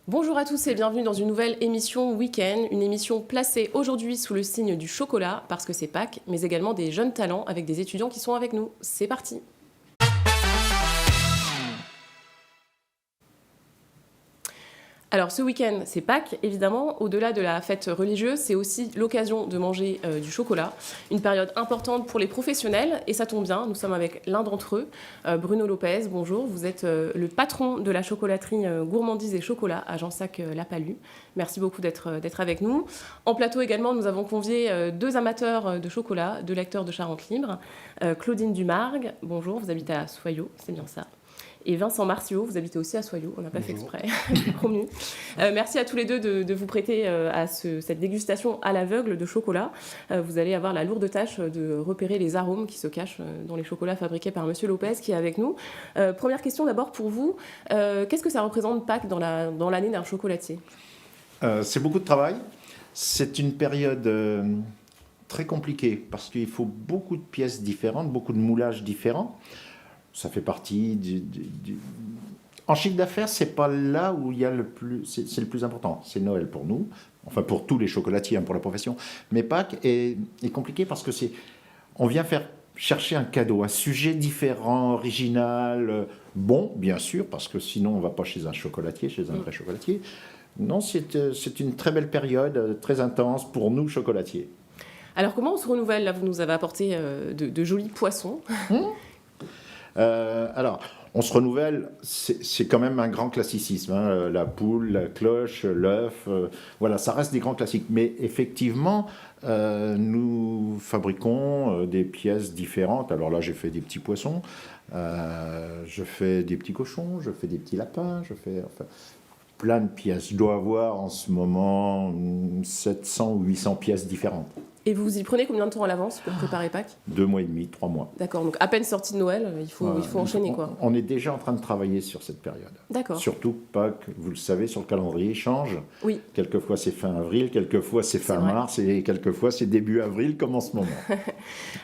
Bonjour à tous et bienvenue dans une nouvelle émission Week-end, une émission placée aujourd'hui sous le signe du chocolat parce que c'est Pâques, mais également des jeunes talents avec des étudiants qui sont avec nous. C'est parti! Alors ce week-end, c'est Pâques, évidemment. Au-delà de la fête religieuse, c'est aussi l'occasion de manger du chocolat. Une période importante pour les professionnels, et ça tombe bien, nous sommes avec l'un d'entre eux, Bruno Lopez. Bonjour, vous êtes le patron de la chocolaterie Gourmandise et Chocolat à Jansac-La-Palud. Merci beaucoup d'être avec nous. En plateau également, nous avons convié deux amateurs de chocolat, deux lecteurs de Charente Libre. Claudine Dumargue, bonjour, vous habitez à Soyaux, c'est bien ça. Et Vincent Martiaux, vous habitez aussi à Soyaux, on n'a pas fait exprès, promu. Merci à tous les deux de vous prêter à cette dégustation à l'aveugle de chocolat. Vous allez avoir la lourde tâche de repérer les arômes qui se cachent dans les chocolats fabriqués par Monsieur Lopez qui est avec nous. Première question d'abord pour vous, qu'est-ce que ça représente Pâques dans l'année d'un chocolatier ? C'est beaucoup de travail, c'est une période très compliquée parce qu'il faut beaucoup de pièces différentes, beaucoup de moulages différents. Ça fait partie En chiffre d'affaires, c'est pas là où il y a c'est le plus important. C'est Noël pour nous, enfin pour tous les chocolatiers, pour la profession. Mais Pâques est compliqué parce que on vient chercher un cadeau, un sujet différent, original, bon, bien sûr, parce que sinon on va pas chez un chocolatier, chez un vrai chocolatier. Non, c'est une très belle période, très intense pour nous, chocolatiers. Alors comment on se renouvelle ? Là, vous nous avez apporté de jolis poissons. Alors, on se renouvelle, c'est quand même un grand classicisme. Hein, la poule, la cloche, l'œuf, voilà, ça reste des grands classiques. Mais effectivement, nous fabriquons des pièces différentes. Alors là, j'ai fait des petits poissons, je fais des petits cochons, je fais des petits lapins, je fais plein de pièces. Je dois avoir en ce moment 700 ou 800 pièces différentes. Et vous y prenez combien de temps à l'avance pour préparer Pâques ? 2 mois et demi, 3 mois. D'accord, donc à peine sorti de Noël, il faut enchaîner quoi. On est déjà en train de travailler sur cette période. D'accord. Surtout Pâques, vous le savez, sur le calendrier change. Oui. Quelquefois c'est fin avril, quelquefois c'est fin mars et quelquefois c'est début avril comme en ce moment.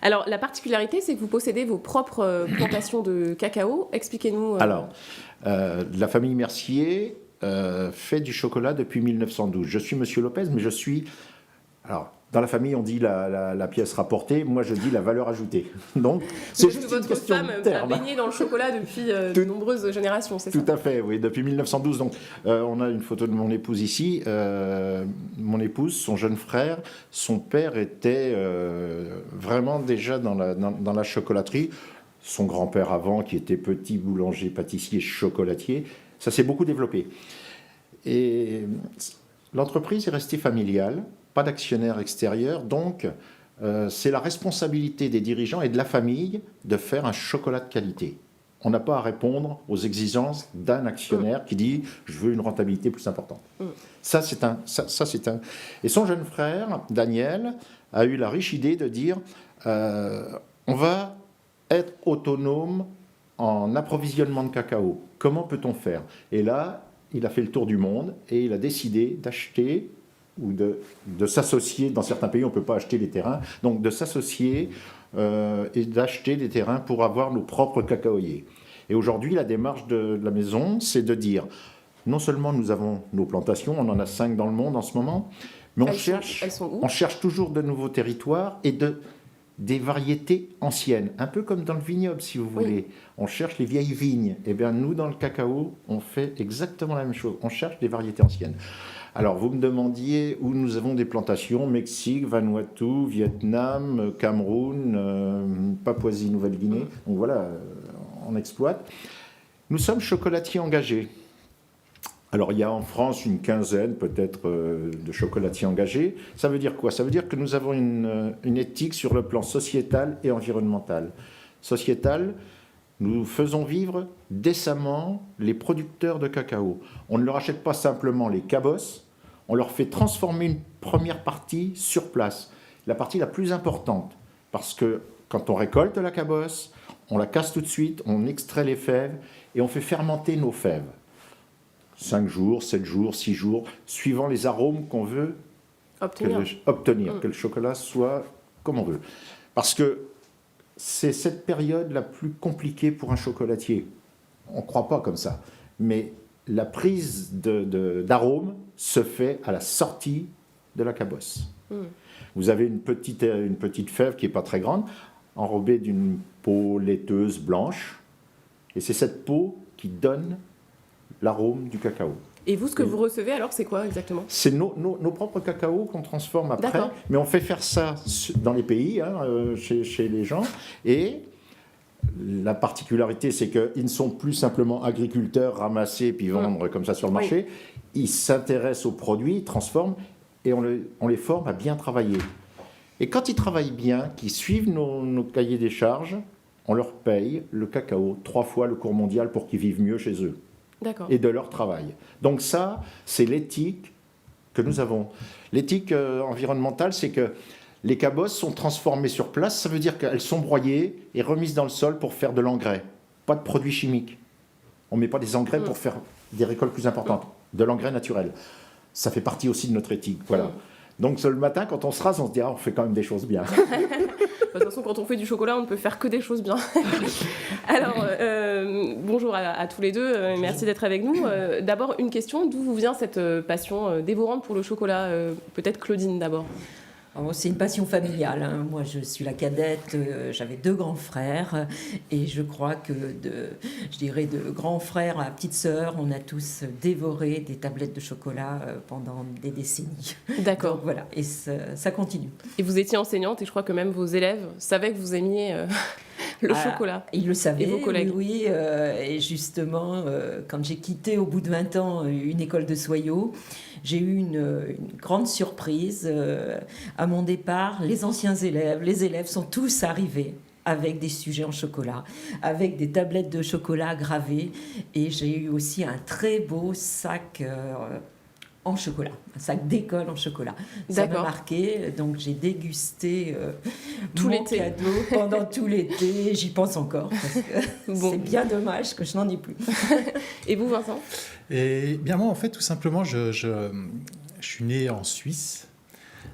Alors la particularité c'est que vous possédez vos propres plantations de cacao. Expliquez-nous. Alors, la famille Mercier fait du chocolat depuis 1912. Je suis Monsieur Lopez, mais je suis... Alors, dans la famille, on dit la pièce rapportée. Moi, je dis la valeur ajoutée. Donc, c'est juste une question de terme. A baigné dans le chocolat depuis de nombreuses générations, c'est ça ? Tout à fait, oui, depuis 1912. Donc, on a une photo de mon épouse ici. Mon épouse, son jeune frère, son père était vraiment déjà dans la chocolaterie. Son grand-père avant, qui était petit boulanger, pâtissier, chocolatier. Ça s'est beaucoup développé. Et l'entreprise est restée familiale. Pas d'actionnaire extérieur, donc c'est la responsabilité des dirigeants et de la famille de faire un chocolat de qualité. On n'a pas à répondre aux exigences d'un actionnaire qui dit « je veux une rentabilité plus importante ». Ça, c'est un... Et son jeune frère, Daniel, a eu la riche idée de dire « on va être autonome en approvisionnement de cacao. Comment peut-on faire ?» Et là, il a fait le tour du monde et il a décidé d'acheter ou de s'associer. Dans certains pays, on ne peut pas acheter les terrains. Donc, de s'associer et d'acheter des terrains pour avoir nos propres cacaoyers. Et aujourd'hui, la démarche de la maison, c'est de dire, non seulement nous avons nos plantations, on en a 5 dans le monde en ce moment, mais on cherche toujours de nouveaux territoires et des variétés anciennes, un peu comme dans le vignoble, si vous voulez. On cherche les vieilles vignes. Eh bien, nous, dans le cacao, on fait exactement la même chose. On cherche des variétés anciennes. Alors, vous me demandiez où nous avons des plantations, Mexique, Vanuatu, Vietnam, Cameroun, Papouasie-Nouvelle-Guinée. Donc voilà, on exploite. Nous sommes chocolatiers engagés. Alors, il y a en France une quinzaine, peut-être, de chocolatiers engagés. Ça veut dire quoi ? Ça veut dire que nous avons une éthique sur le plan sociétal et environnemental. Sociétal, nous faisons vivre décemment les producteurs de cacao. On ne leur achète pas simplement les cabosses, on leur fait transformer une première partie sur place. La partie la plus importante, parce que quand on récolte la cabosse, on la casse tout de suite, on extrait les fèves et on fait fermenter nos fèves. 5 jours, 7 jours, 6 jours, suivant les arômes qu'on veut obtenir, que le chocolat soit comme on veut. Parce que c'est cette période la plus compliquée pour un chocolatier. On ne croit pas comme ça. Mais la prise d'arôme se fait à la sortie de la cabosse. Vous avez une petite fève qui n'est pas très grande, enrobée d'une peau laiteuse blanche, et c'est cette peau qui donne l'arôme du cacao. Et vous, ce que vous recevez, alors, c'est quoi exactement? C'est nos propres cacao qu'on transforme après, mais on fait faire ça dans les pays, chez les gens, et la particularité, c'est qu'ils ne sont plus simplement agriculteurs, ramasser puis vendre comme ça sur le marché. Ils s'intéressent aux produits, ils transforment, et on les forme à bien travailler. Et quand ils travaillent bien, qu'ils suivent nos cahiers des charges, on leur paye le cacao 3 fois le cours mondial pour qu'ils vivent mieux chez eux. D'accord. Et de leur travail. Donc ça, c'est l'éthique que nous avons. L'éthique environnementale, c'est que les cabosses sont transformées sur place, ça veut dire qu'elles sont broyées et remises dans le sol pour faire de l'engrais. Pas de produits chimiques. On ne met pas des engrais pour faire des récoltes plus importantes. De l'engrais naturel. Ça fait partie aussi de notre éthique. Voilà. Donc le matin, quand on se rase, on se dit on fait quand même des choses bien. De toute façon, quand on fait du chocolat, on ne peut faire que des choses bien. Alors, bonjour à tous les deux, merci d'être avec nous. D'abord, une question, d'où vous vient cette passion dévorante pour le chocolat? Peut-être Claudine d'abord. C'est une passion familiale. Moi, je suis la cadette, j'avais 2 grands frères, et je crois que de grand frère à petite sœur, on a tous dévoré des tablettes de chocolat pendant des décennies. D'accord. Donc, voilà, et ça continue. Et vous étiez enseignante, et je crois que même vos élèves savaient que vous aimiez le chocolat. Ils le savaient, et vos collègues. Oui. Et justement, quand j'ai quitté au bout de 20 ans une école de Soyaux, j'ai eu une grande surprise. À mon départ, les anciens élèves, les élèves sont tous arrivés avec des sujets en chocolat, avec des tablettes de chocolat gravées. Et j'ai eu aussi un très beau sac en chocolat, un sac d'école en chocolat. Ça m'a marqué, donc j'ai dégusté tout mon cadeau pendant tout l'été. J'y pense encore, parce que c'est bien dommage que je n'en ai plus. Et vous, Vincent? Et bien moi, en fait, tout simplement, je suis né en Suisse.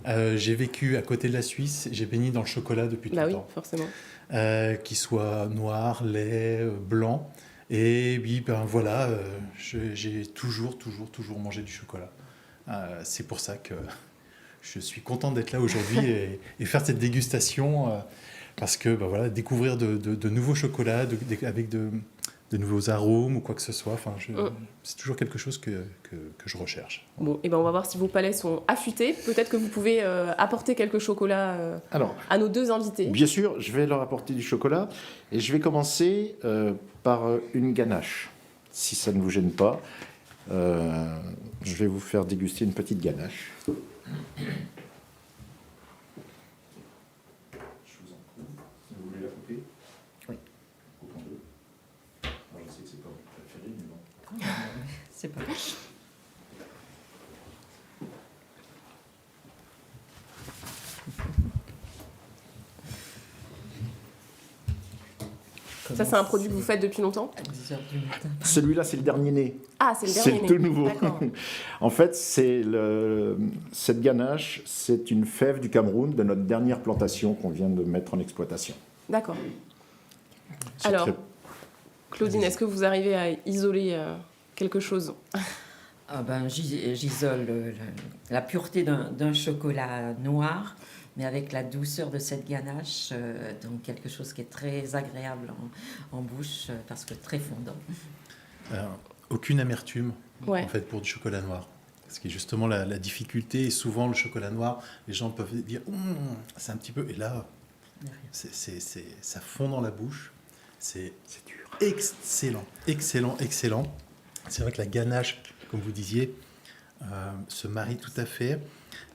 J'ai vécu à côté de la Suisse. J'ai baigné dans le chocolat depuis tout le temps. Forcément. Qu'il soit noir, lait, blanc. Et oui, ben voilà, j'ai toujours mangé du chocolat. C'est pour ça que je suis content d'être là aujourd'hui et faire cette dégustation. Parce que ben voilà, découvrir de nouveaux chocolats avec de nouveaux arômes ou quoi que ce soit. Enfin, c'est toujours quelque chose que je recherche. Bon, et ben on va voir si vos palais sont affûtés. Peut-être que vous pouvez apporter quelques chocolats à nos 2 invités. Bien sûr, je vais leur apporter du chocolat. Et je vais commencer par une ganache, si ça ne vous gêne pas. Je vais vous faire déguster une petite ganache. C'est pas Ça, c'est un produit que vous faites depuis longtemps? À 10h du matin. Celui-là, c'est le dernier né. Ah, c'est le dernier né. C'est tout nouveau. En fait, cette ganache, c'est une fève du Cameroun de notre dernière plantation qu'on vient de mettre en exploitation. D'accord. Alors, Claudine, est-ce que vous arrivez à isoler quelque chose? J'isole la pureté d'un chocolat noir, mais avec la douceur de cette ganache, donc quelque chose qui est très agréable en bouche, parce que très fondant. Aucune amertume, Ouais. en fait, pour du chocolat noir. Ce qui est justement la difficulté. Et souvent, le chocolat noir, les gens peuvent dire c'est un petit peu... Et là, ça fond dans la bouche. C'est dur. Excellent. C'est vrai que la ganache, comme vous disiez, se marie tout à fait.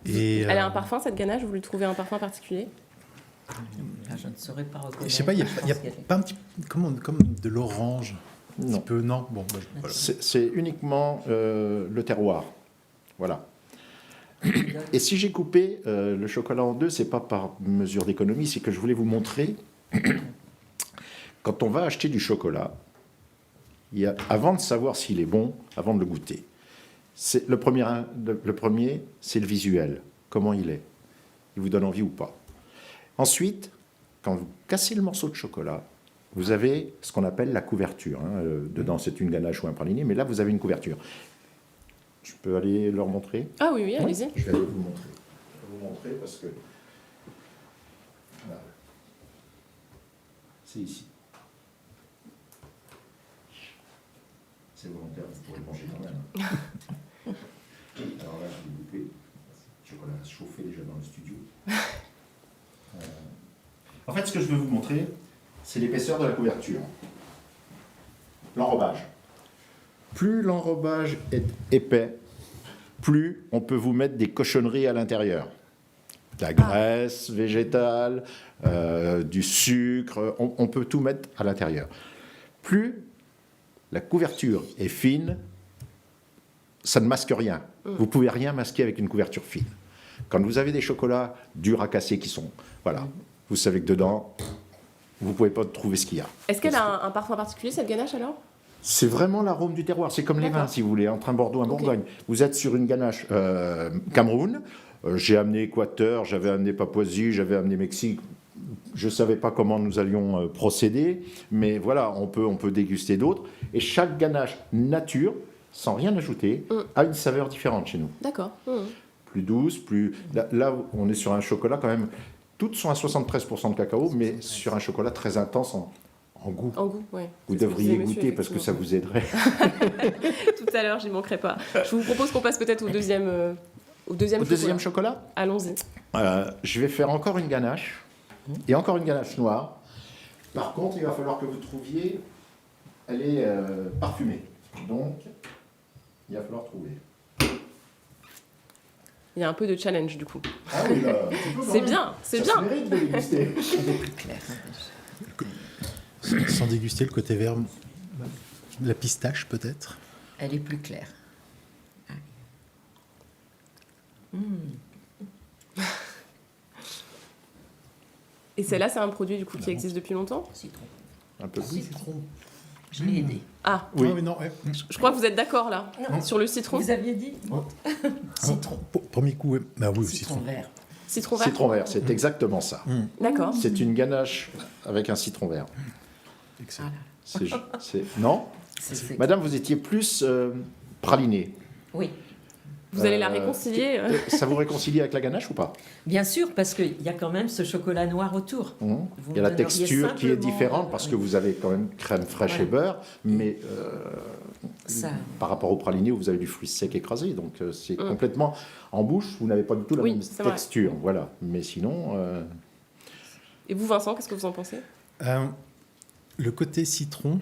Et, elle a un parfum, cette ganache? Vous lui trouvez un parfum particulier? Là, je ne saurais pas reconnaître. Je sais pas, il y a pas un petit comme de l'orange. Un petit peu, non. Bon, voilà. C'est uniquement le terroir. Voilà. Et si j'ai coupé le chocolat en 2, c'est pas par mesure d'économie, c'est que je voulais vous montrer. Quand on va acheter du chocolat, avant de savoir s'il est bon, avant de le goûter, le premier, c'est le visuel. Comment il est? Il vous donne envie ou pas? Ensuite, quand vous cassez le morceau de chocolat, vous avez ce qu'on appelle la couverture. Hein. Dedans, c'est une ganache ou un praliné, mais là, vous avez une couverture. Je peux aller leur montrer? Ah oui, oui, allez-y. Je vais aller vous montrer. Je vais vous montrer parce que... Voilà. C'est ici. C'est volontaire, vous pourrez le manger quand même. Alors là, je vais goûter. Le chocolat va se chauffer déjà dans le studio. En fait, ce que je veux vous montrer, c'est l'épaisseur de la couverture. L'enrobage. Plus l'enrobage est épais, plus on peut vous mettre des cochonneries à l'intérieur. De la graisse végétale, du sucre, on peut tout mettre à l'intérieur. Plus la couverture est fine, ça ne masque rien. Vous ne pouvez rien masquer avec une couverture fine. Quand vous avez des chocolats durs à casser qui sont... Voilà, vous savez que dedans, vous ne pouvez pas trouver ce qu'il y a. Est-ce qu'elle a un parfum particulier, cette ganache, alors? C'est vraiment l'arôme du terroir. C'est comme les vins, si vous voulez, entre un Bordeaux et un Bourgogne. Vous êtes sur une ganache Cameroun. J'ai amené Équateur, j'avais amené Papouasie, j'avais amené Mexique. Je ne savais pas comment nous allions procéder, mais voilà, on peut déguster d'autres. Et chaque ganache nature, sans rien ajouter, a une saveur différente chez nous. D'accord. Plus douce, plus... Là, on est sur un chocolat quand même... Toutes sont à 73% de cacao, mais sur un chocolat très intense en goût. En goût, oui. Vous devriez goûter parce que ça vous aiderait. Tout à l'heure, j'y manquerai pas. Je vous propose qu'on passe peut-être au deuxième chocolat. Allons-y. Je vais faire encore une ganache, et encore une ganache noire. Par contre, il va falloir que vous trouviez... Elle est parfumée. Donc, il va falloir trouver. Il y a un peu de challenge, du coup. Ah oui, là, C'est bien, c'est bien. Ça se mérite de déguster. Sans déguster le côté vert, la pistache peut-être. Elle est plus claire. Et celle-là, c'est un produit, du coup, qui existe depuis longtemps? Citron. Un peu plus. Citron. Je l'ai aidé. Ah, Oui. Ah, mais non, ouais. je crois que vous êtes d'accord, là, sur le citron. Vous aviez dit citron. Premier coup, ouais. Bah oui, Citron citron. vert. Citron vert. Citron vert, c'est exactement ça. D'accord. C'est une ganache avec un citron vert. Excellent. Non C'est- Madame, vous étiez plus praliné. Oui, Vous allez la réconcilier Ça vous réconcilie avec la ganache ou pas? bien sûr, parce qu'il y a quand même ce chocolat noir autour. Il Vous y a la me donneriez texture qui est simplement, différente parce que vous avez quand même crème fraîche Voilà. et beurre, mais Ça, par rapport au praliné, vous avez du fruit sec écrasé, donc c'est complètement en bouche, vous n'avez pas du tout la Oui, même c'est vrai. texture, voilà. Mais sinon, Et vous, Vincent, qu'est-ce que vous en pensez? Le côté citron,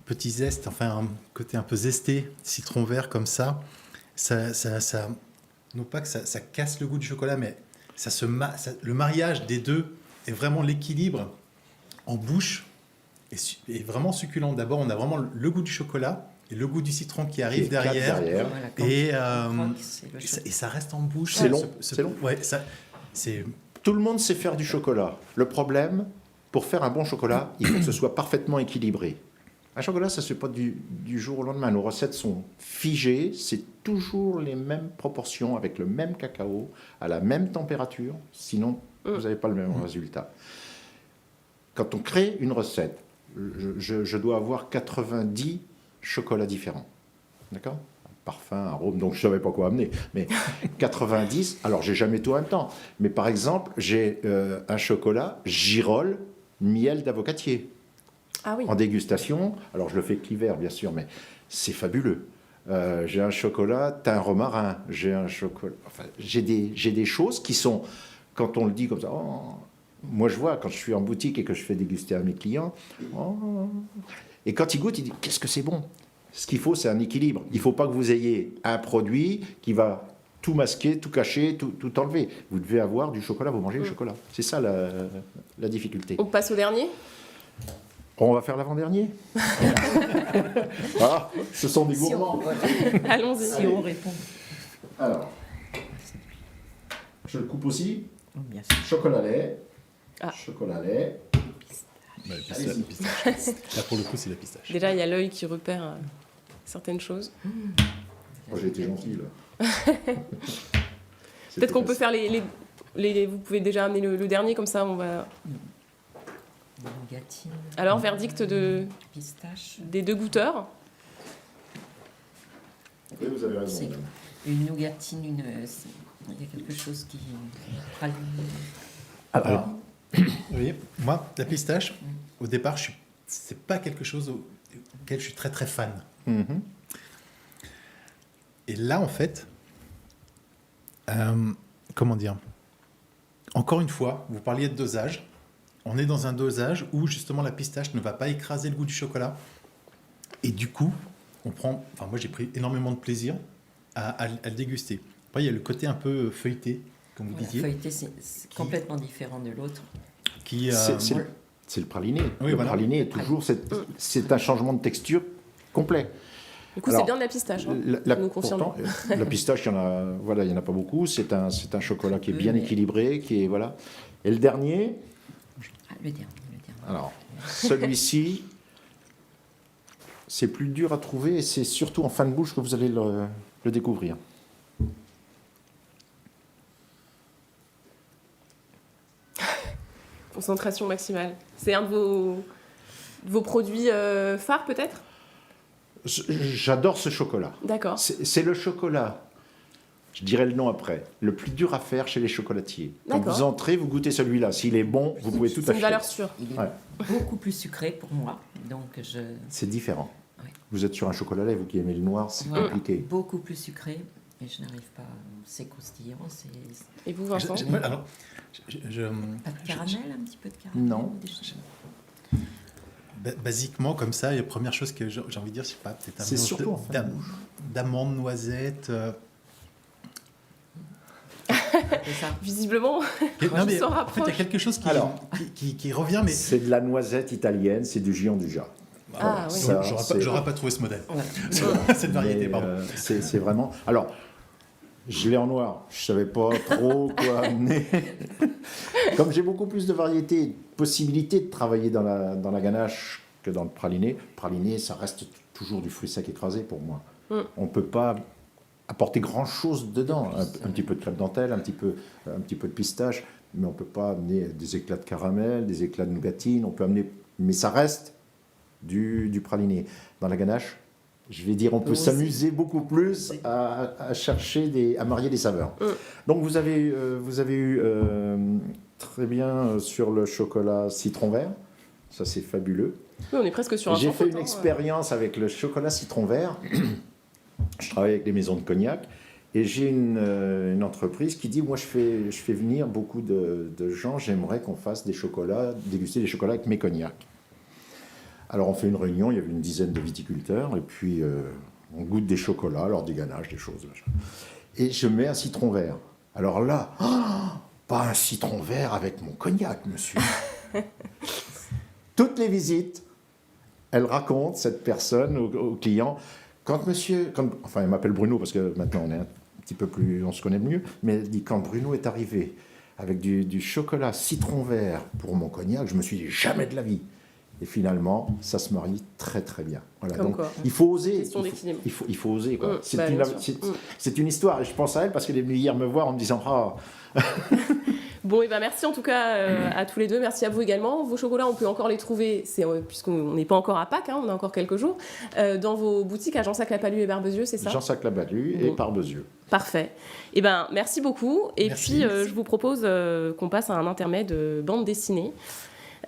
petit zeste, enfin un côté un peu zesté, citron vert comme ça, non pas que ça casse le goût du chocolat, mais le mariage des deux est vraiment l'équilibre en bouche est vraiment succulent. D'abord, on a vraiment le goût du chocolat et le goût du citron qui arrive éclate derrière. voilà, quand Et, on croque, c'est le et ça reste en bouche. C'est long, c'est long. Ouais, c'est tout le monde sait faire du chocolat. Le problème, pour faire un bon chocolat, il faut que ce soit parfaitement équilibré. Un chocolat, ça ne se fait pas du jour au lendemain. Nos recettes sont figées, c'est toujours les mêmes proportions, avec le même cacao, à la même température, sinon vous n'avez pas le même résultat. Quand on crée une recette, je dois avoir 90 chocolats différents. D'accord? Parfum, arôme, donc je ne savais pas quoi amener. Mais 90, alors j'ai jamais tout en même temps. Mais par exemple, j'ai un chocolat girole, miel d'avocatier. Ah oui. En dégustation, alors je le fais que l'hiver bien sûr, mais c'est fabuleux. J'ai un chocolat thym romarin, j'ai un chocolat... Enfin, j'ai des choses qui sont, quand on le dit comme ça, moi je vois quand je suis en boutique et que je fais déguster à mes clients, et quand ils goûtent, ils disent qu'est-ce que c'est bon. Ce qu'il faut, c'est un équilibre. Il ne faut pas que vous ayez un produit qui va tout masquer, tout cacher, tout enlever. Vous devez avoir du chocolat, vous mangez du chocolat. C'est ça la difficulté. On passe au dernier? On va faire l'avant-dernier. Ah, ce sont des Si on, gourmands. voilà, Allons-y. si on répond. Alors, je le coupe aussi. Bien sûr. Chocolat lait. Ah. Chocolat lait. Ouais, Allez-y. pistache. Là, pour le coup, c'est la pistache. Déjà, il y a l'œil qui repère certaines choses. Oh, j'ai été gentil, là. Peut-être qu'on peut faire les... Vous pouvez déjà amener le dernier, comme ça, on va... Nougatine, Alors, verdict pistache. des 2 goûteurs. Oui, vous avez raison. C'est une nougatine, il y a quelque chose qui praline. Alors, vous voyez, moi, la pistache, au départ, c'est pas quelque chose auquel je suis très très fan. Mhm. Et là, en fait, comment dire? Encore une fois, vous parliez de dosage. On est dans un dosage où justement la pistache ne va pas écraser le goût du chocolat. Et du coup, moi j'ai pris énormément de plaisir à le déguster. Après, il y a le côté un peu feuilleté, comme vous disiez. Feuilleté, c'est complètement différent de l'autre. Qui, C'est le praliné. Oui, le voilà. praliné est toujours... C'est un changement de texture complet. Du coup, Alors, c'est bien de la pistache. Hein, nous confirmons. pourtant, la pistache, il y en a pas beaucoup. C'est un chocolat qui est bien mais- équilibré, qui est voilà. Et le dernier, Le dernier. alors celui-ci, c'est plus dur à trouver et c'est surtout en fin de bouche que vous allez le découvrir. Concentration maximale. C'est un de vos produits phares, peut-être? J'adore ce chocolat. D'accord. C'est le chocolat, je dirais le nom après, le plus dur à faire chez les chocolatiers. Quand D'accord. vous entrez, vous goûtez celui-là. S'il est bon, vous pouvez tout C'est une acheter. valeur sûre. Il est Ouais. beaucoup plus sucré pour moi, donc C'est différent. Ouais. Vous êtes sur un chocolat lait, vous qui aimez le noir, c'est Voilà. compliqué. beaucoup plus sucré, et je n'arrive pas. C'est croustillant, c'est Et vous, Vincent? Alors, pas de caramel, un petit peu de caramel. Non. des choses. basiquement, comme ça, la première chose que j'ai envie de dire, c'est pas peut-être un C'est mélange surtout en fin de d'amandes, noisettes. C'est ça. Visiblement, Non, mais s'en en fait, il y a rapproche. quelque chose Alors. qui revient, mais C'est de la noisette italienne, c'est du Gianduja. Ah, oui. Ça, j'aurais pas trouvé ce modèle, Ouais. cette variété, Mais, pardon. c'est vraiment. Alors, je l'ai en noir. Je savais pas trop quoi amener. Comme j'ai beaucoup plus de variétés, et de possibilités de travailler dans la ganache que dans le praliné. Praliné, ça reste toujours du fruit sec écrasé pour moi. On peut pas apporter grand chose dedans. Un petit peu de crêpe dentelle, un petit peu de pistache, mais on peut pas amener des éclats de caramel, des éclats de nougatine. On peut amener, mais ça reste du praliné. Dans la ganache, je vais dire, on peut Aussi. s'amuser beaucoup plus à chercher à marier des saveurs. Donc vous avez eu très bien sur le chocolat citron vert, ça c'est fabuleux. Oui, on est presque sur un J'ai sans fait faute, une hein. expérience avec le chocolat citron vert. Je travaille avec des maisons de cognac et j'ai une entreprise qui dit, moi je fais venir beaucoup de gens, j'aimerais qu'on fasse déguster des chocolats avec mes cognacs. Alors on fait une réunion, il y avait une dizaine de viticulteurs, et puis on goûte des chocolats, alors des ganaches, des choses. Machin. Et je mets un citron vert. Alors là, pas un citron vert avec mon cognac, monsieur. Toutes les visites, elle raconte, cette personne, au client, enfin elle m'appelle Bruno, parce que maintenant on est un petit peu plus, on se connaît mieux, mais elle dit, quand Bruno est arrivé avec du chocolat citron vert pour mon cognac, je me suis dit, jamais de la vie. Et finalement, ça se marie très très bien. Voilà, Comme donc quoi. il faut oser. Question d'équilibre. Il faut oser. Quoi. Bah, bien sûr. C'est une histoire. Et je pense à elle parce qu'elle est venue hier me voir en me disant, Bon, et ben merci en tout cas à tous les deux. Merci à vous également. Vos chocolats, on peut encore les trouver, puisqu'on n'est pas encore à Pâques, hein, on a encore quelques jours, dans vos boutiques à Jean-Sac-Lapalu et Barbezieux, c'est ça? Jean-Sac-Lapalu et Barbezieux. Parfait. Et ben merci beaucoup. Et Merci. puis je vous propose qu'on passe à un intermède bande dessinée.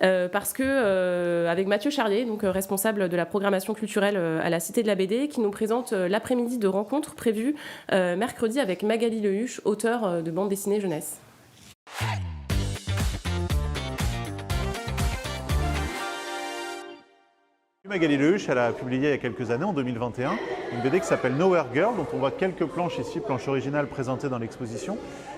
Parce que avec Mathieu Charlier, donc responsable de la programmation culturelle à la Cité de la BD, qui nous présente l'après-midi de rencontres prévues mercredi avec Magali Lehuche, auteure de bande dessinée jeunesse. Magali Lehuche, elle a publié il y a quelques années, en 2021, une BD qui s'appelle Nowhere Girl, dont on voit quelques planches ici, planches originales présentées dans l'exposition,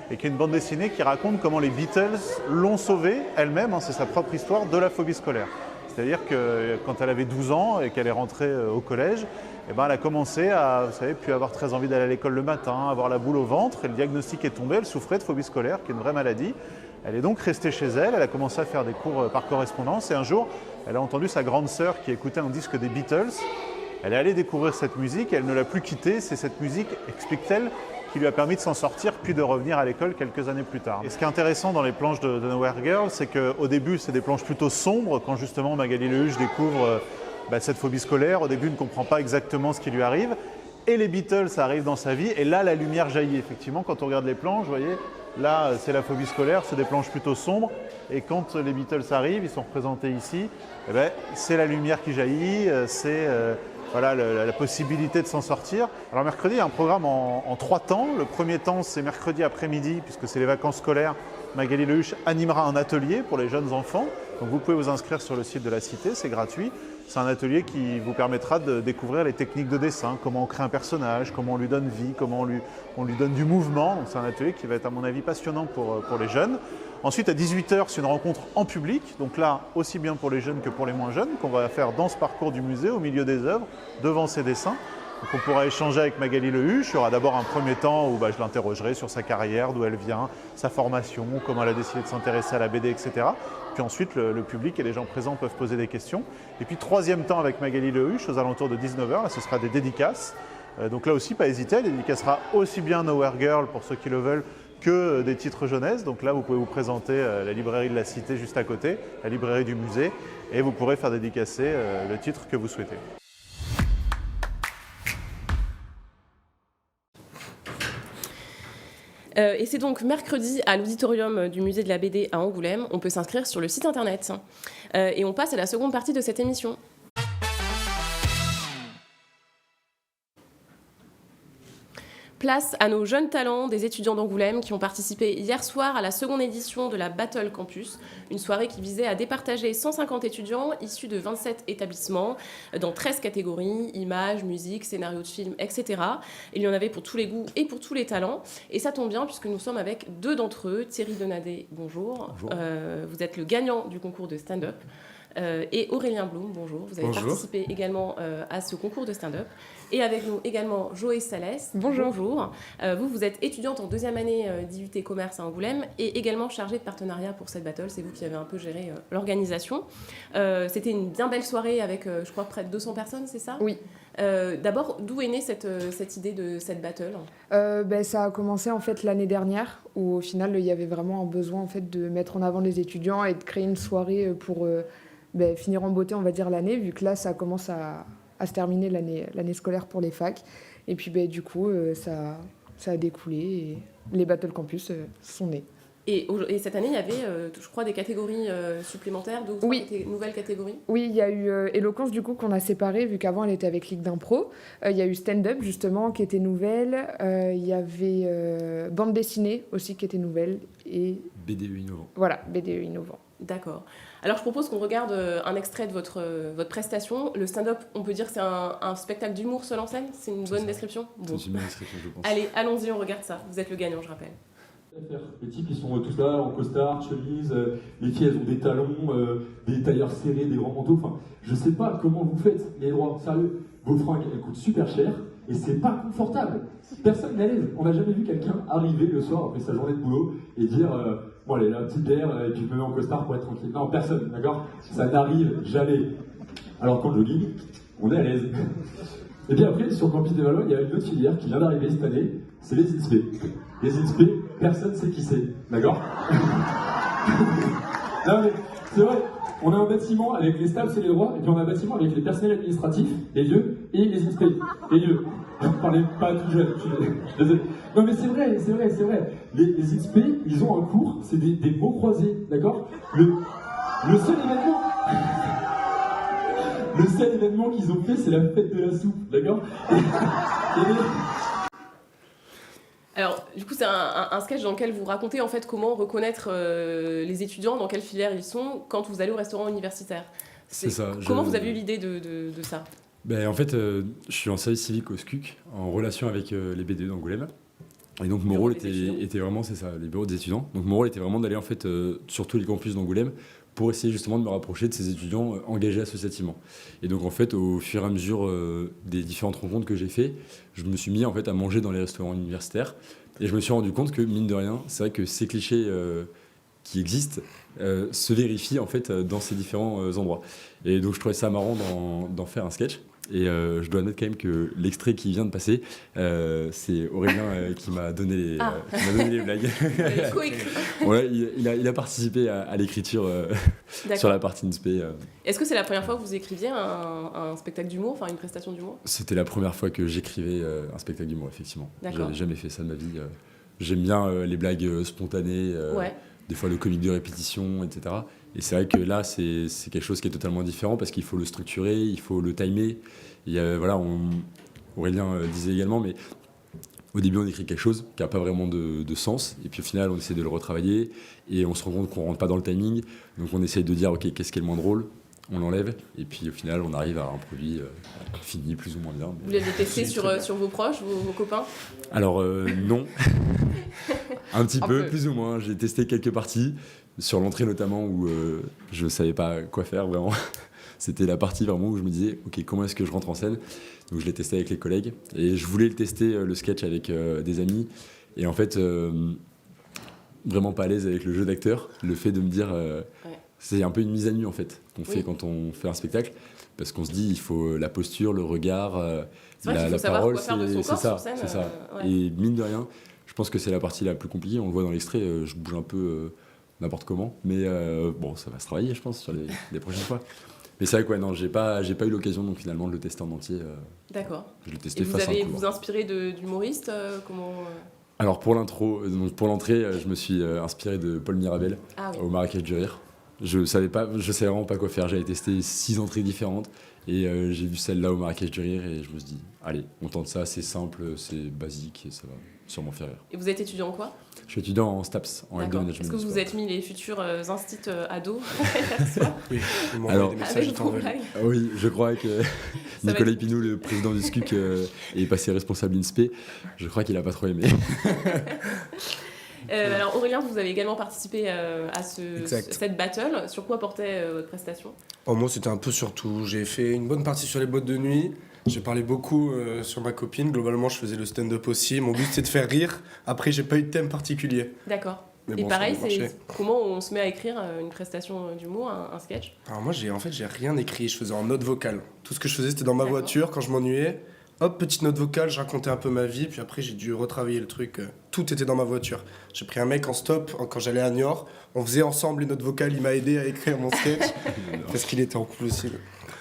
et qui est une bande dessinée qui raconte comment les Beatles l'ont sauvée elle-même, hein, c'est sa propre histoire, de la phobie scolaire. C'est-à-dire que quand elle avait 12 ans et qu'elle est rentrée au collège, eh ben, elle a commencé à, vous savez, puis avoir très envie d'aller à l'école le matin, avoir la boule au ventre, et le diagnostic est tombé, elle souffrait de phobie scolaire, qui est une vraie maladie. Elle est donc restée chez elle, elle a commencé à faire des cours par correspondance, et un jour, elle a entendu sa grande sœur qui écoutait un disque des Beatles, Elle est allée découvrir cette musique, elle ne l'a plus quittée. C'est cette musique, explique-t-elle, qui lui a permis de s'en sortir, puis de revenir à l'école quelques années plus tard. Et ce qui est intéressant dans les planches de Nowhere Girl, c'est qu'au début, c'est des planches plutôt sombres, quand justement Magali Lehuche découvre cette phobie scolaire. Au début, elle ne comprend pas exactement ce qui lui arrive. Et les Beatles arrivent dans sa vie, et là, la lumière jaillit. Effectivement, quand on regarde les planches, vous voyez, là, c'est la phobie scolaire, c'est des planches plutôt sombres. Et quand les Beatles arrivent, ils sont représentés ici, c'est la lumière qui jaillit, c'est voilà, la possibilité de s'en sortir. Alors mercredi, il y a un programme en 3 temps. Le premier temps, c'est mercredi après-midi, puisque c'est les vacances scolaires. Magali Lehuche animera un atelier pour les jeunes enfants. Donc vous pouvez vous inscrire sur le site de la Cité, c'est gratuit. C'est un atelier qui vous permettra de découvrir les techniques de dessin, comment on crée un personnage, comment on lui donne vie, comment on lui donne du mouvement. Donc c'est un atelier qui va être à mon avis passionnant pour les jeunes. Ensuite à 18h, c'est une rencontre en public. Donc là, aussi bien pour les jeunes que pour les moins jeunes, qu'on va faire dans ce parcours du musée, au milieu des œuvres, devant ses dessins. Donc on pourra échanger avec Magali Lehuche. Il y aura d'abord un premier temps où je l'interrogerai sur sa carrière, d'où elle vient, sa formation, comment elle a décidé de s'intéresser à la BD, etc. Puis ensuite, le public et les gens présents peuvent poser des questions. Et puis troisième temps avec Magali Lehuche, aux alentours de 19h, là ce sera des dédicaces. Donc là aussi, pas hésiter, elle dédicacera aussi bien Nowhere Girl pour ceux qui le veulent que des titres jeunesse. Donc là, vous pouvez vous présenter la librairie de la Cité juste à côté, la librairie du musée, et vous pourrez faire dédicacer le titre que vous souhaitez. Et c'est donc mercredi à l'auditorium du musée de la BD à Angoulême. On peut s'inscrire sur le site internet. Et on passe à la seconde partie de cette émission. Place à nos jeunes talents des étudiants d'Angoulême qui ont participé hier soir à la seconde édition de la Battle Campus, une soirée qui visait à départager 150 étudiants issus de 27 établissements dans 13 catégories, images, musique, scénario de film, etc. Il y en avait pour tous les goûts et pour tous les talents. Et ça tombe bien puisque nous sommes avec 2 d'entre eux. Thierry Donadé, bonjour. Bonjour. Vous êtes le gagnant du concours de stand-up. Et Aurélien Blum, bonjour. Vous avez participé également à ce concours de stand-up. Et avec nous également Joé Salès. Bonjour. Vous êtes étudiante en 2e année d'IUT Commerce à Angoulême et également chargée de partenariat pour cette battle. C'est vous qui avez un peu géré l'organisation. C'était une bien belle soirée avec, je crois, près de 200 personnes, c'est ça ? Oui. D'abord, d'où est née cette idée de cette battle ? Ça a commencé en fait l'année dernière où au final il y avait vraiment un besoin en fait de mettre en avant les étudiants et de créer une soirée pour finir en beauté, on va dire, l'année, vu que là ça commence à se terminer l'année scolaire pour les facs. Et puis du coup ça a découlé et les Battle Campus sont nés. Et cette année, il y avait, je crois, des catégories supplémentaires, 2 ou 3 nouvelles catégories. Oui, il y a eu Éloquence, du coup, qu'on a séparée, vu qu'avant, elle était avec Ligue d'Impro. Il y a eu Stand-Up, justement, qui était nouvelle. Il y avait Bande dessinée, aussi, qui était nouvelle. Et BDE innovant. Voilà, BDE innovant. D'accord. Alors, je propose qu'on regarde un extrait de votre prestation. Le stand-up, on peut dire que c'est un spectacle d'humour seul en scène ? C'est une bonne description ? Bon. C'est une bonne description, je pense. Allez, allons-y, on regarde ça. Vous êtes le gagnant, je rappelle. Les types, ils sont tous là en costard, chemise, les filles, elles ont des talons, des tailleurs serrés, des grands manteaux. Enfin, je sais pas comment vous faites, les droits, sérieux. Vos fringues, elles coûtent super cher et c'est pas confortable. Personne n'est à l'aise. On n'a jamais vu quelqu'un arriver le soir après sa journée de boulot et dire bon, allez, là, petit air, et puis je me mets en costard pour être tranquille. Non, personne, d'accord ? Ça n'arrive jamais. Alors, quand je jogging, on est à l'aise. Et bien après, sur le campus des Valois, il y a une autre filière qui vient d'arriver cette année, c'est les INSPE. Les INSPE, personne ne sait qui c'est, d'accord ? Non mais, c'est vrai, on a un bâtiment avec les staffs et les droits, et puis on a un bâtiment avec les personnels administratifs, les vieux, et les INSPE, les vieux. Je ne parlais pas tout jeune, je suis désolé. Non mais c'est vrai. Les INSPE, ils ont un cours, c'est des mots croisés, d'accord ? Le seul événement qu'ils ont fait, c'est la fête de la soupe, d'accord ? Alors, du coup, c'est un sketch dans lequel vous racontez en fait comment reconnaître les étudiants, dans quelle filière ils sont, quand vous allez au restaurant universitaire. C'est ça. Comment vous avez eu l'idée de ça ? En fait, je suis en service civique au SCUC, en relation avec les BDE d'Angoulême. Et donc mon rôle était vraiment, c'est ça, les bureaux des étudiants. Donc mon rôle était vraiment d'aller en fait sur tous les campus d'Angoulême pour essayer justement de me rapprocher de ces étudiants engagés associativement. Et donc en fait, au fur et à mesure des différentes rencontres que j'ai fait, je me suis mis en fait à manger dans les restaurants universitaires et je me suis rendu compte que mine de rien, c'est vrai que ces clichés qui existent se vérifient en fait dans ces différents endroits. Et donc je trouvais ça marrant d'en faire un sketch. Et je dois admettre quand même que l'extrait qui vient de passer, c'est Aurélien qui m'a donné, les blagues. Ouais, il a participé à l'écriture sur la partie Inspé. Est-ce que c'est la première fois que vous écriviez un spectacle d'humour, enfin une prestation d'humour? C'était la première fois que j'écrivais un spectacle d'humour, effectivement. D'accord. J'avais jamais fait ça de ma vie. J'aime bien les blagues spontanées, des fois le comique de répétition, etc. Et c'est vrai que là, c'est quelque chose qui est totalement différent parce qu'il faut le structurer, il faut le timer. Voilà, Aurélien disait également, mais au début, on écrit quelque chose qui n'a pas vraiment de sens. Et puis au final, on essaie de le retravailler et on se rend compte qu'on ne rentre pas dans le timing. Donc on essaie de dire, OK, qu'est-ce qui est le moins drôle? On l'enlève. Et puis au final, on arrive à un produit fini plus ou moins bien. Vous l'avez testé sur vos proches, vos copains? Alors non. Un petit peu, plus ou moins. J'ai testé quelques parties, sur l'entrée notamment, où je ne savais pas quoi faire vraiment. C'était la partie vraiment où je me disais, OK, comment est-ce que je rentre en scène? Donc je l'ai testé avec les collègues. Et je voulais le tester, le sketch, avec des amis. Et en fait, vraiment pas à l'aise avec le jeu d'acteur. Le fait de me dire... C'est un peu une mise à nu, en fait, qu'on fait quand on fait un spectacle. Parce qu'on se dit, il faut la posture, le regard, la parole. C'est ça. Et mine de rien, je pense que c'est la partie la plus compliquée. On le voit dans l'extrait, je bouge un peu n'importe comment. Mais bon, ça va se travailler, je pense, sur les prochaines fois. Mais c'est vrai que j'ai pas eu l'occasion donc finalement de le tester en entier. D'accord. Je l'ai testé et face à un couloir. Vous inspiré d'humoristes Alors pour l'intro, donc pour l'entrée, je me suis inspiré de Paul Mirabel au Marrakech du Rire. Je savais vraiment pas quoi faire. J'avais testé 6 entrées différentes et j'ai vu celle-là au Marrakech du Rire et je me suis dit, allez, on tente ça, c'est simple, c'est basique et ça va sûrement faire rire. Et vous êtes étudiant en quoi? Je suis étudiant en STAPS, en Health Management. Est-ce que vous vous êtes mis les futurs instits ados? Oui, alors, des messages oui, je crois que Nicolas Epinou, le président du SCUC, est passé responsable INSPE. Je crois qu'il a pas trop aimé. Alors Aurélien, vous avez également participé à cette battle. Sur quoi portait votre prestation? Moi, c'était un peu sur tout. J'ai fait une bonne partie sur les boîtes de nuit. J'ai parlé beaucoup sur ma copine. Globalement, je faisais le stand-up aussi. Mon but, c'était de faire rire. Après, j'ai pas eu de thème particulier. D'accord. Mais et bon, pareil, c'est comment on se met à écrire une prestation d'humour, un sketch? Alors moi, j'ai rien écrit. Je faisais en note vocale. Tout ce que je faisais, c'était dans ma voiture quand je m'ennuyais. Hop, petite note vocale, je racontais un peu ma vie, puis après j'ai dû retravailler le truc. Tout était dans ma voiture. J'ai pris un mec en stop quand j'allais à Niort. On faisait ensemble les notes vocales, il m'a aidé à écrire mon sketch. Parce qu'il était en cool aussi.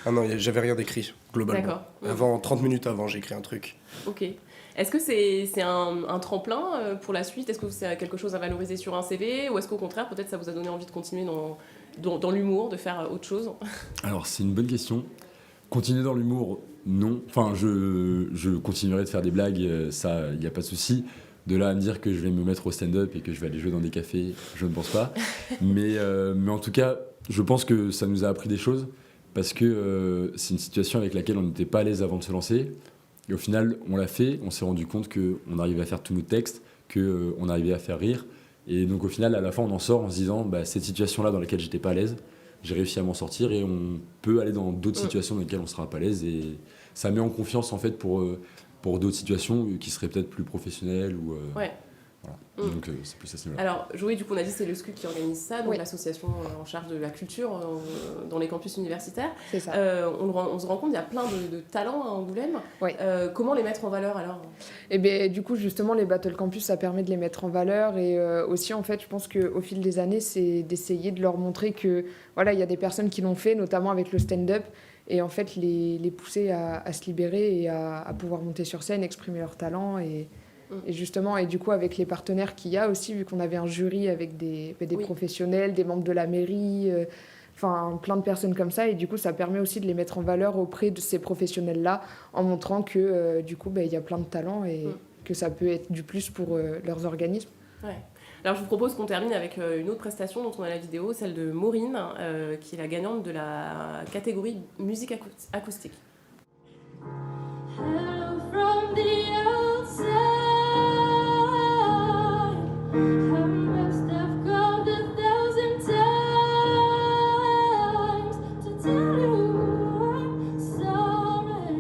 Ah non, j'avais rien d'écrit, globalement. D'accord. 30 minutes avant, j'ai écrit un truc. Ok. Est-ce que c'est un tremplin pour la suite? Est-ce que c'est quelque chose à valoriser sur un CV? Ou est-ce qu'au contraire, peut-être ça vous a donné envie de continuer dans l'humour, de faire autre chose? Alors, c'est une bonne question. Continuer dans l'humour, non. Enfin, je continuerai de faire des blagues, ça, il n'y a pas de souci. De là à me dire que je vais me mettre au stand-up et que je vais aller jouer dans des cafés, je ne pense pas. mais en tout cas, je pense que ça nous a appris des choses parce que c'est une situation avec laquelle on n'était pas à l'aise avant de se lancer. Et au final, on l'a fait, on s'est rendu compte qu'on arrivait à faire tous nos textes, qu'on arrivait à faire rire. Et donc au final, à la fin, on en sort en se disant cette situation-là dans laquelle j'étais pas à l'aise, j'ai réussi à m'en sortir et on peut aller dans d'autres situations dans lesquelles on sera pas à l'aise et ça met en confiance en fait pour d'autres situations qui seraient peut-être plus professionnelles ou voilà. Donc c'est plus à ce niveau-là. Alors Joé, du coup on a dit c'est le SCUC qui organise ça, donc l'association en charge de la culture dans les campus universitaires. C'est ça. On se rend compte il y a plein de talents à Angoulême. Comment les mettre en valeur alors? Et bien du coup justement les Battle Campus ça permet de les mettre en valeur et aussi en fait je pense qu'au fil des années c'est d'essayer de leur montrer que voilà il y a des personnes qui l'ont fait notamment avec le stand-up et en fait les pousser à se libérer et à pouvoir monter sur scène, exprimer leur talent et justement, et du coup, avec les partenaires qu'il y a aussi, vu qu'on avait un jury avec des professionnels, des membres de la mairie, enfin plein de personnes comme ça, et du coup, ça permet aussi de les mettre en valeur auprès de ces professionnels-là, en montrant que du coup, il y a plein de talents et que ça peut être du plus pour leurs organismes. Ouais. Alors, je vous propose qu'on termine avec une autre prestation dont on a la vidéo, celle de Maureen, qui est la gagnante de la catégorie musique acoustique. Hello from the outside. I must have called 1,000 times to tell you I'm sorry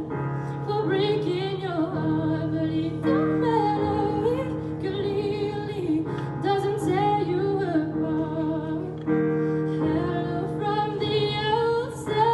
for breaking your heart, but it don't matter, it clearly doesn't tear you apart. Hello from the outside.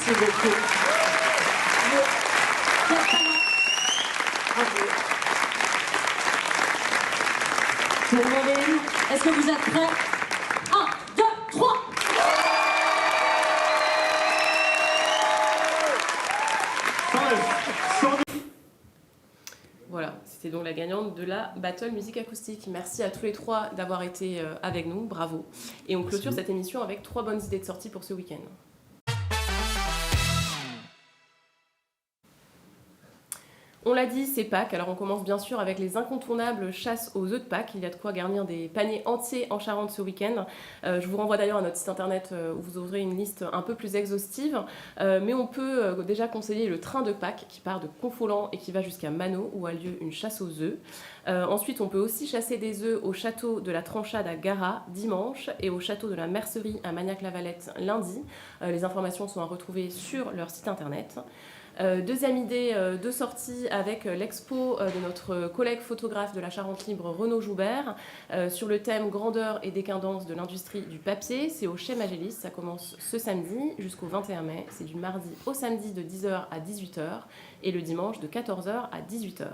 Merci beaucoup. Quel talent. Bravo. Tourmaline, est-ce que vous êtes prêts? 1, 2, 3. Voilà, c'était donc la gagnante de la Battle Musique Acoustique. Merci à tous les trois d'avoir été avec nous, bravo. Et on clôture cette émission avec 3 bonnes idées de sortie pour ce week-end. On l'a dit, c'est Pâques, alors on commence bien sûr avec les incontournables chasses aux œufs de Pâques. Il y a de quoi garnir des paniers entiers en Charente ce week-end. Je vous renvoie d'ailleurs à notre site internet où vous aurez une liste un peu plus exhaustive. Mais on peut déjà conseiller le train de Pâques qui part de Confolens et qui va jusqu'à Manot où a lieu une chasse aux œufs. Ensuite, on peut aussi chasser des œufs au château de la Tranchade à Gara dimanche et au château de la Mercerie à Magnac-la-Valette lundi. Les informations sont à retrouver sur leur site internet. Deuxième idée de sortie avec l'expo de notre collègue photographe de la Charente Libre, Renaud Joubert, sur le thème grandeur et décadence de l'industrie du papier. C'est au Chez Magélis, ça commence ce samedi jusqu'au 21 mai. C'est du mardi au samedi de 10h à 18h et le dimanche de 14h à 18h.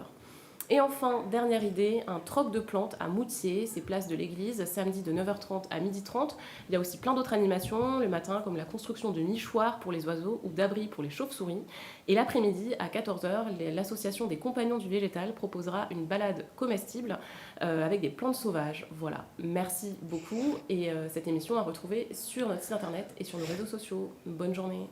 Et enfin, dernière idée, un troc de plantes à Moutier, c'est place de l'église, samedi de 9h30 à 12h30. Il y a aussi plein d'autres animations le matin, comme la construction de nichoirs pour les oiseaux ou d'abris pour les chauves-souris. Et l'après-midi, à 14h, l'association des Compagnons du Végétal proposera une balade comestible avec des plantes sauvages. Voilà, merci beaucoup. Et cette émission à retrouver sur notre site internet et sur nos réseaux sociaux. Bonne journée.